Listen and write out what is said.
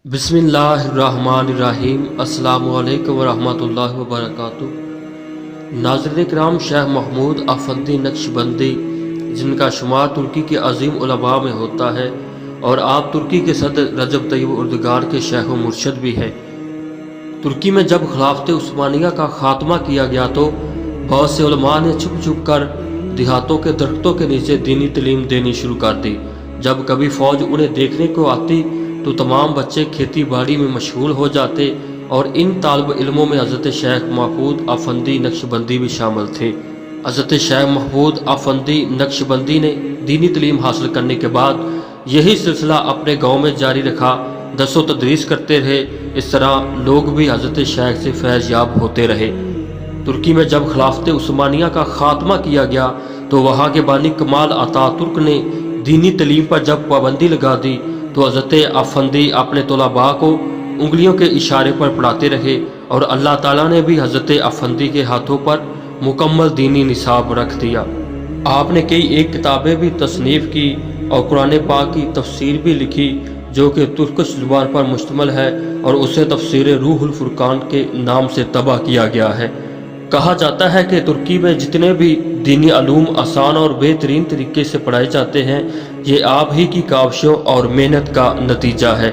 बिस्मिल्लाहिर्रहमानिर्रहीम। अस्सलामु अलैकुम वरहमतुल्लाहि वबरकातुह। नाज़रीन किराम, शेख महमूद अफंदी नक्शबंदी, जिनका शुमार तुर्की के अजीम उलमा में होता है और आप तुर्की के सदर रजब तैयब एर्दोगान के शेख व मुर्शद भी है। तुर्की में जब खिलाफत उस्मानिया का खात्मा किया गया तो बहुत से उलमा ने छुप छुप कर देहातों के दरख्तों के नीचे दीनी तालीम देनी शुरू कर दी। जब कभी फौज उन्हें देखने को आती तो तमाम बच्चे खेती बाड़ी में मशगूल हो जाते और इन तालिब इल्मों में हज़रत शेख महमूद अफंदी नक्शबंदी भी शामिल थे। हज़रत शेख महमूद अफंदी नक्शबंदी ने दीनी तालीम हासिल करने के बाद यही सिलसिला अपने गांव में जारी रखा, दर्स व तदरीस करते रहे। इस तरह लोग भी हज़रत शेख से फैज़ याब होते रहे। तुर्की में जब खिलाफत उस्मानिया का खात्मा किया गया तो वहाँ के बानी कमाल अतातुर्क ने दीनी तालीम पर जब पाबंदी लगा दी तो हज़रत अफंदी अपने तलबा को उंगलियों के इशारे पर पढ़ाते रहे और अल्लाह ताला ने भी हज़रत अफंदी के हाथों पर मुकम्मल दीनी निसाब रख दिया। आपने कई एक किताबें भी तसनीफ़ की और कुरान पाक की तफसीर भी लिखी जो कि तुर्किश ज़ुबान पर मुश्तमिल है और उसे तफसीर रूहुल फुरकान के नाम से तबाह किया गया है। कहा जाता है कि तुर्की में जितने भी दीनी अलूम आसान और बेहतरीन तरीके से पढ़ाए जाते हैं, ये आप ही की काविशों और मेहनत का नतीजा है।